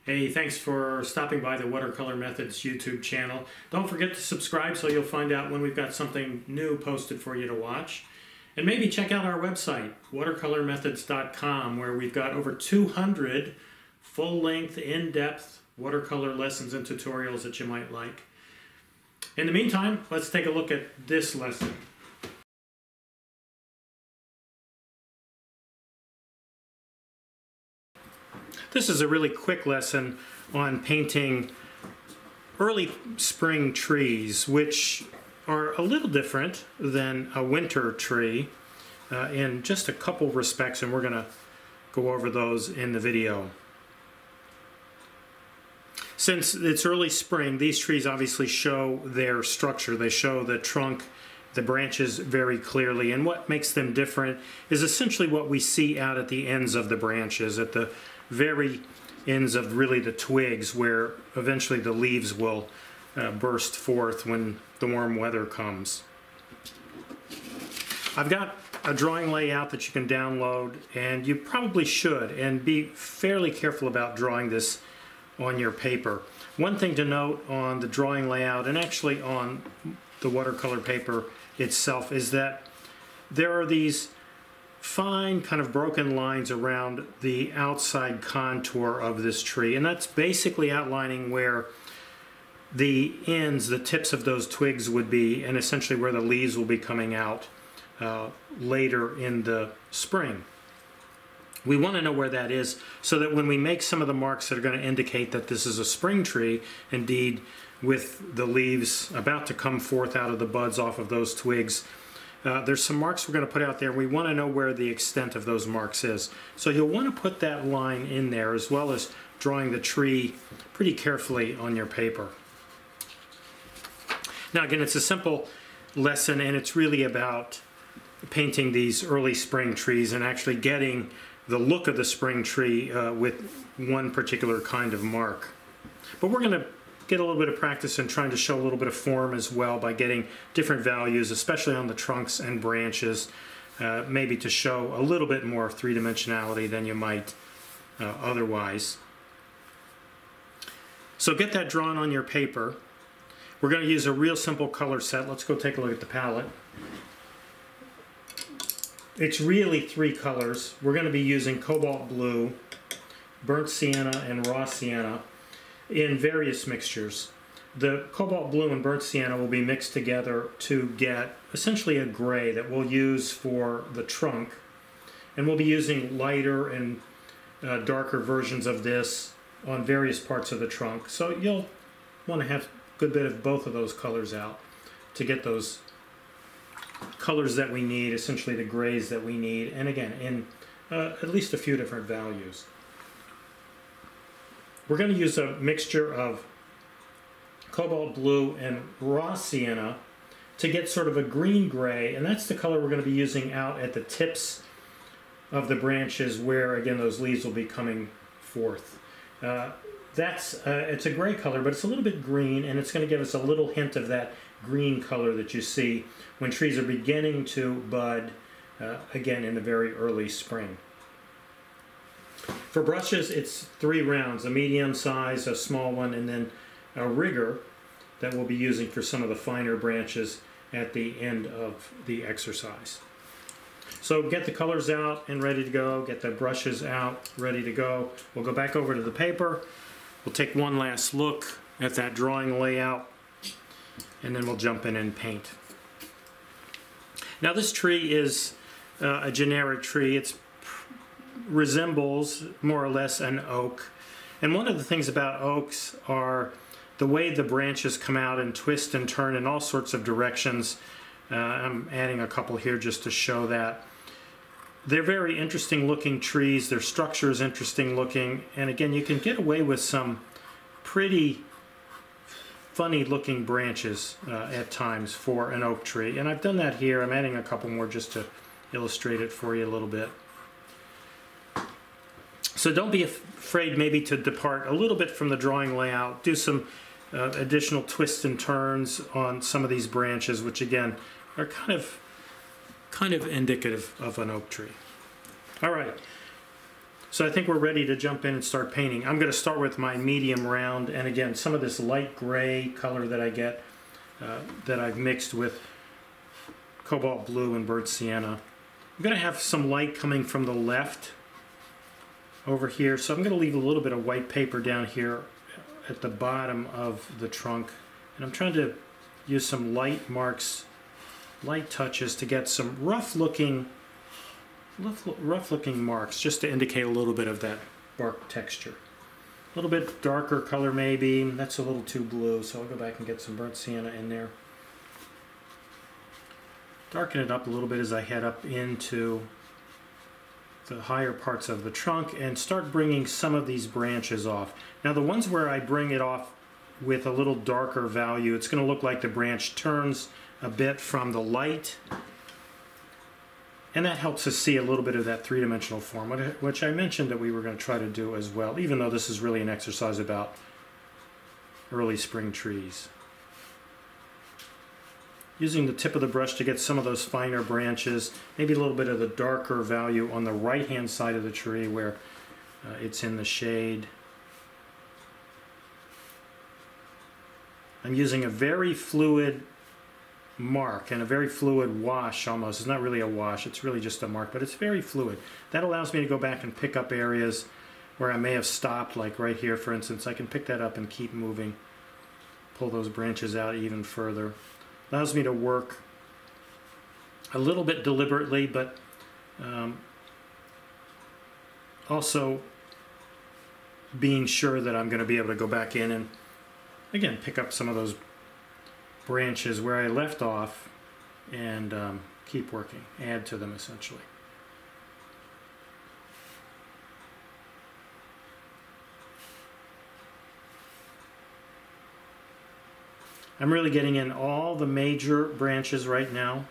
Hey, thanks for stopping by the Watercolor Methods YouTube channel. Don't forget to subscribe so you'll find out when we've got something new posted for you to watch. And maybe check out our website, watercolormethods.com, where we've got over 200 full-length, in-depth watercolor lessons and tutorials that you might like. In the meantime, let's take a look at this lesson. This is a really quick lesson on painting early spring trees, which are a little different than a winter tree in just a couple respects, and we're going to go over those in the video. Since it's early spring, these trees obviously show their structure. They show the trunk, the branches very clearly, and what makes them different is essentially what we see out at the ends of the branches, at the very ends of really the twigs, where eventually the leaves will burst forth when the warm weather comes. I've got a drawing layout that you can download, and you probably should, and be fairly careful about drawing this on your paper. One thing to note on the drawing layout, and actually on the watercolor paper itself, is that there are these fine kind of broken lines around the outside contour of this tree, and that's basically outlining where the ends, the tips of those twigs would be, and essentially where the leaves will be coming out later in the spring. We want to know where that is so that when we make some of the marks that are going to indicate that this is a spring tree, indeed with the leaves about to come forth out of the buds off of those twigs, there's some marks we're going to put out there. We want to know where the extent of those marks is. So you'll want to put that line in there, as well as drawing the tree pretty carefully on your paper. Now again, it's a simple lesson, and it's really about painting these early spring trees and actually getting the look of the spring tree with one particular kind of mark. But we're going to get a little bit of practice in trying to show a little bit of form as well by getting different values, especially on the trunks and branches, maybe to show a little bit more three-dimensionality than you might otherwise. So get that drawn on your paper. We're going to use a real simple color set. Let's go take a look at the palette. It's really three colors. We're going to be using cobalt blue, burnt sienna, and raw sienna in various mixtures. The cobalt blue and burnt sienna will be mixed together to get essentially a gray that we'll use for the trunk, and we'll be using lighter and darker versions of this on various parts of the trunk. So you'll want to have a good bit of both of those colors out to get those colors that we need, essentially the grays that we need, and again in at least a few different values. We're going to use a mixture of cobalt blue and raw sienna to get sort of a green-gray, and that's the color we're going to be using out at the tips of the branches where, again, those leaves will be coming forth. It's a gray color, but it's a little bit green, and it's going to give us a little hint of that green color that you see when trees are beginning to bud, again, in the very early spring. For brushes, it's 3 rounds, a medium size, a small one, and then a rigger that we'll be using for some of the finer branches at the end of the exercise. So get the colors out and ready to go, get the brushes out, ready to go. We'll go back over to the paper, we'll take one last look at that drawing layout, and then we'll jump in and paint. Now this tree is a generic tree. It resembles more or less an oak, and one of the things about oaks are the way the branches come out and twist and turn in all sorts of directions. I'm adding a couple here just to show that. They're very interesting looking trees, their structure is interesting looking, and again you can get away with some pretty funny looking branches at times for an oak tree, and I've done that here. I'm adding a couple more just to illustrate it for you a little bit. So don't be afraid maybe to depart a little bit from the drawing layout, do some additional twists and turns on some of these branches, which again are kind of indicative of an oak tree. All right, So I think we're ready to jump in and start painting. I'm going to start with my medium round, and again, some of this light gray color that I get that I've mixed with cobalt blue and burnt sienna. I'm going to have some light coming from the left over here, so I'm going to leave a little bit of white paper down here at the bottom of the trunk, and I'm trying to use some light marks, light touches to get some rough looking marks, just to indicate a little bit of that bark texture. A little bit darker color maybe. That's a little too blue, so I'll go back and get some burnt sienna in there. Darken it up a little bit as I head up into the higher parts of the trunk and start bringing some of these branches off. Now the ones where I bring it off with a little darker value, it's going to look like the branch turns a bit from the light, and that helps us see a little bit of that three-dimensional form, which I mentioned that we were going to try to do as well, even though this is really an exercise about early spring trees. Using the tip of the brush to get some of those finer branches, maybe a little bit of the darker value on the right-hand side of the tree where it's in the shade. I'm using a very fluid mark and a very fluid wash almost. It's not really a wash, it's really just a mark, but it's very fluid. That allows me to go back and pick up areas where I may have stopped, like right here for instance. I can pick that up and keep moving, pull those branches out even further. Allows me to work a little bit deliberately, but also being sure that I'm going to be able to go back in and again pick up some of those branches where I left off and keep working, add to them essentially. I'm really getting in all the major branches right now.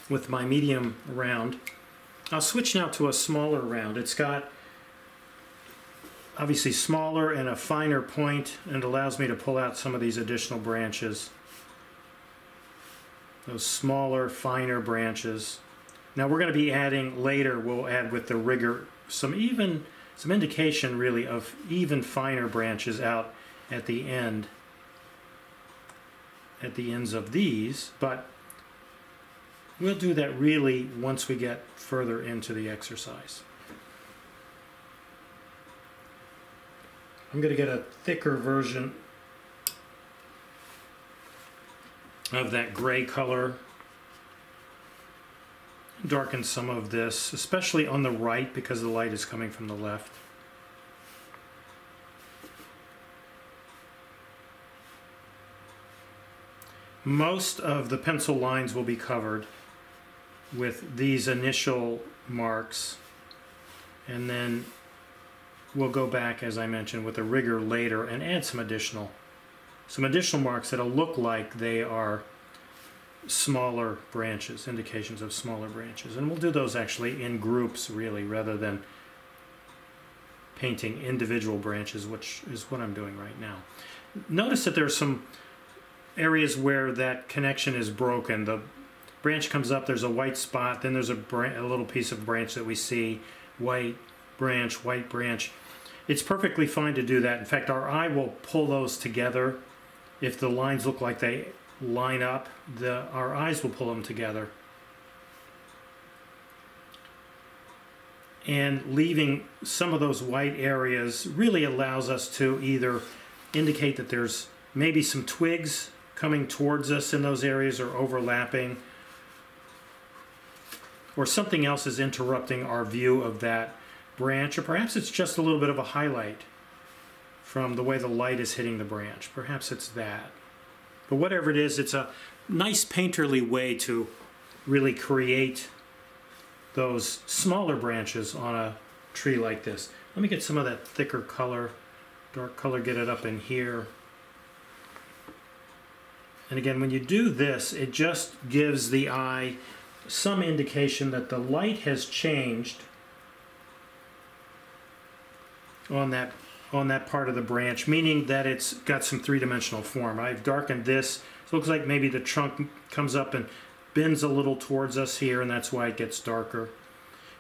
With my medium round. I'll switch now to a smaller round. It's got obviously smaller and a finer point, and allows me to pull out some of these additional branches. Those smaller, finer branches. Now we're going to be adding later, we'll add with the rigger some indication really of even finer branches out at the ends of these, but we'll do that really once we get further into the exercise. I'm going to get a thicker version of that gray color, darken some of this, especially on the right because the light is coming from the left. Most of the pencil lines will be covered with these initial marks, and then we'll go back, as I mentioned, with a rigger later and add some additional marks that'll look like they are smaller branches, indications of smaller branches. And we'll do those actually in groups really, rather than painting individual branches, which is what I'm doing right now. Notice that there's some areas where that connection is broken. The branch comes up, there's a white spot, then there's a little piece of branch that we see, white branch, white branch. It's perfectly fine to do that. In fact, our eye will pull those together. If the lines look like they line up, our eyes will pull them together. And leaving some of those white areas really allows us to either indicate that there's maybe some twigs coming towards us in those areas or overlapping, or something else is interrupting our view of that branch, or perhaps it's just a little bit of a highlight from the way the light is hitting the branch. Perhaps it's that. But whatever it is, it's a nice painterly way to really create those smaller branches on a tree like this. Let me get some of that thicker color, dark color, get it up in here. And again, when you do this, it just gives the eye some indication that the light has changed on that part of the branch, meaning that it's got some three-dimensional form. I've darkened this, so it looks like maybe the trunk comes up and bends a little towards us here, and that's why it gets darker.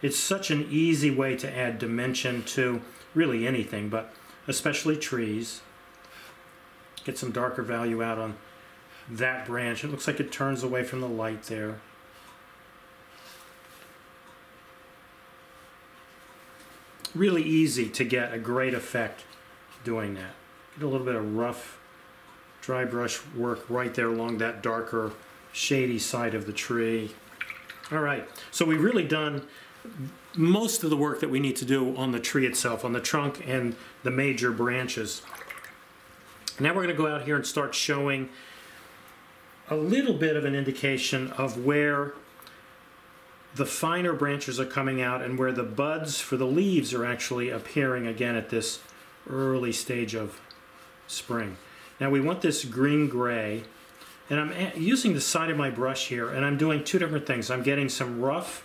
It's such an easy way to add dimension to really anything, but especially trees. Get some darker value out on that branch. It looks like it turns away from the light there. Really easy to get a great effect doing that. Get a little bit of rough dry brush work right there along that darker shady side of the tree. All right, so we've really done most of the work that we need to do on the tree itself, on the trunk and the major branches. Now we're going to go out here and start showing a little bit of an indication of where the finer branches are coming out and where the buds for the leaves are actually appearing again at this early stage of spring. Now we want this green-gray, and I'm using the side of my brush here, and I'm doing two different things. I'm getting some rough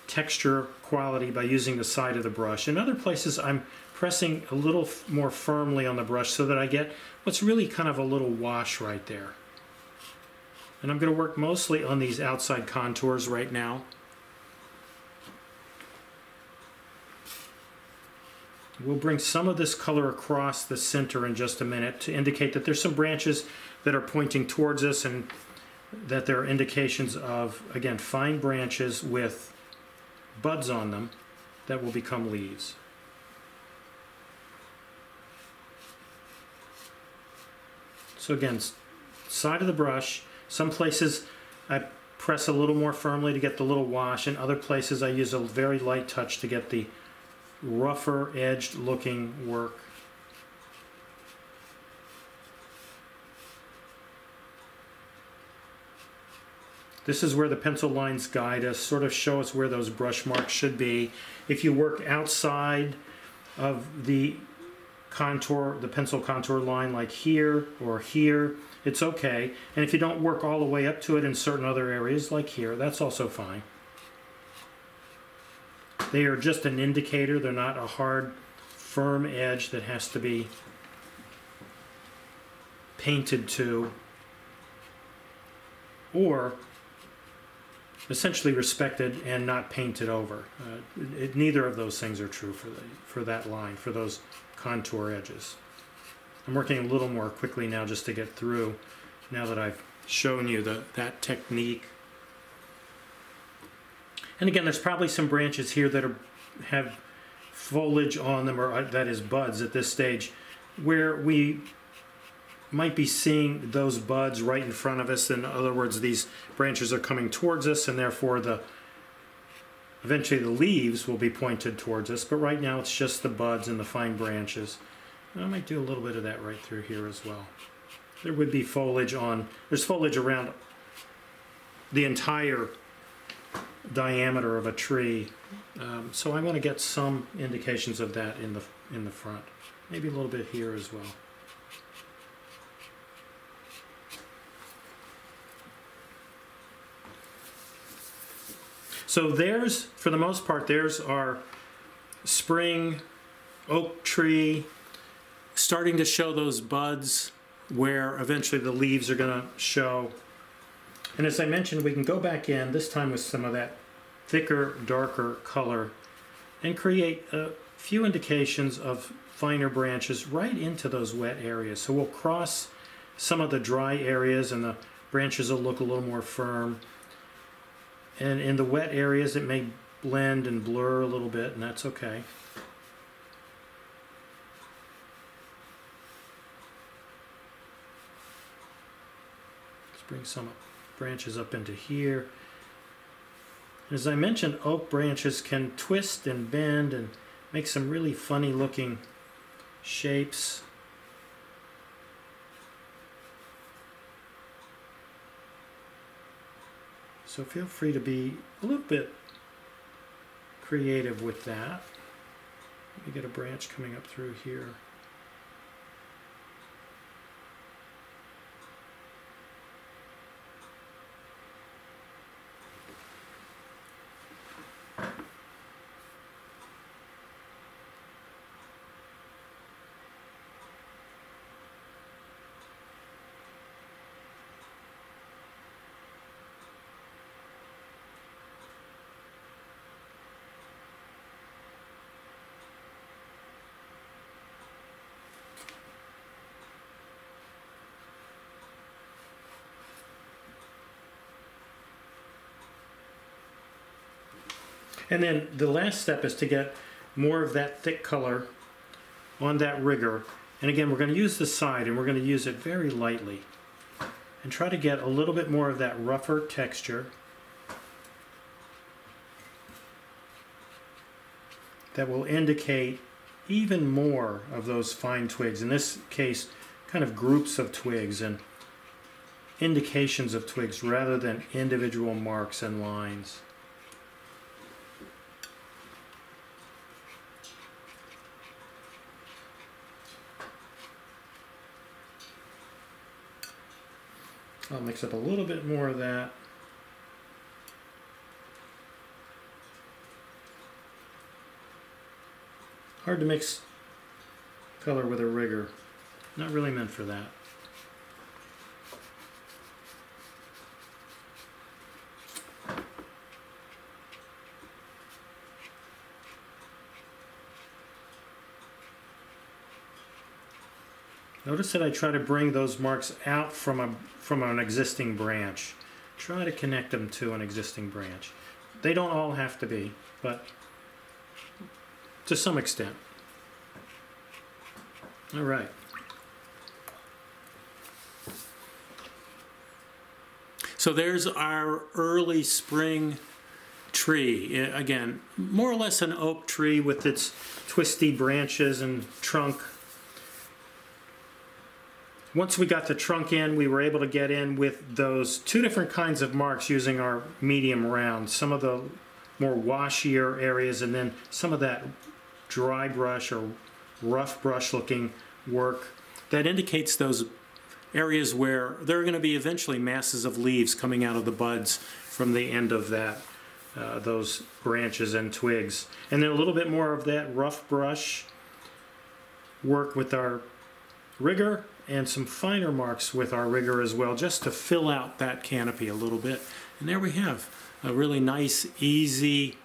texture quality by using the side of the brush. In other places I'm pressing a little more firmly on the brush so that I get what's really kind of a little wash right there. And I'm going to work mostly on these outside contours right now. We'll bring some of this color across the center in just a minute to indicate that there's some branches that are pointing towards us and that there are indications of, again, fine branches with buds on them that will become leaves. So again, side of the brush. Some places I press a little more firmly to get the little wash, and other places I use a very light touch to get the rougher edged looking work. This is where the pencil lines guide us, sort of show us where those brush marks should be. If you work outside of the contour, the pencil contour line, like here or here, it's okay. And if you don't work all the way up to it in certain other areas, like here, that's also fine. They are just an indicator. They're not a hard, firm edge that has to be painted to, or essentially respected and not painted over. Neither of those things are true for that line, for those contour edges. I'm working a little more quickly now just to get through, now that I've shown you that technique. And again, there's probably some branches here that have foliage on them, or that is buds at this stage, where we might be seeing those buds right in front of us. In other words, these branches are coming towards us, and therefore eventually the leaves will be pointed towards us, but right now it's just the buds and the fine branches. And I might do a little bit of that right through here as well. There would be foliage there's foliage around the entire diameter of a tree, so I want to get some indications of that in the front. Maybe a little bit here as well. So for the most part, there's our spring oak tree starting to show those buds where eventually the leaves are going to show. And as I mentioned, we can go back in, this time with some of that thicker, darker color, and create a few indications of finer branches right into those wet areas. So we'll cross some of the dry areas and the branches will look a little more firm. And in the wet areas, it may blend and blur a little bit, and that's okay. Let's bring some branches up into here. As I mentioned, oak branches can twist and bend and make some really funny looking shapes. So feel free to be a little bit creative with that. Let me get a branch coming up through here. And then the last step is to get more of that thick color on that rigger. And again, we're going to use the side, and we're going to use it very lightly. And try to get a little bit more of that rougher texture that will indicate even more of those fine twigs. In this case, kind of groups of twigs and indications of twigs rather than individual marks and lines. I'll mix up a little bit more of that. Hard to mix color with a rigger. Not really meant for that. Notice that I try to bring those marks out from an existing branch. Try to connect them to an existing branch. They don't all have to be, but to some extent. All right. So there's our early spring tree. Again, more or less an oak tree with its twisty branches and trunk. Once we got the trunk in, we were able to get in with those two different kinds of marks using our medium round. Some of the more washier areas, and then some of that dry brush or rough brush looking work that indicates those areas where there are going to be eventually masses of leaves coming out of the buds from the end of that, those branches and twigs. And then a little bit more of that rough brush work with our rigger, and some finer marks with our rigger as well, just to fill out that canopy a little bit. And there we have a really nice, easy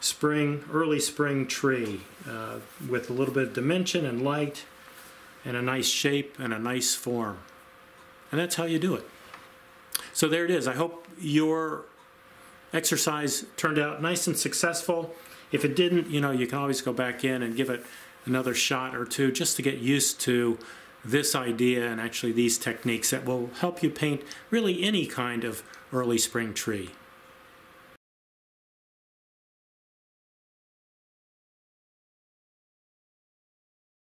spring, early spring tree with a little bit of dimension and light and a nice shape and a nice form. And that's how you do it. So there it is. I hope your exercise turned out nice and successful. If it didn't, you know, you can always go back in and give it another shot or two just to get used to this idea and actually these techniques that will help you paint really any kind of early spring tree.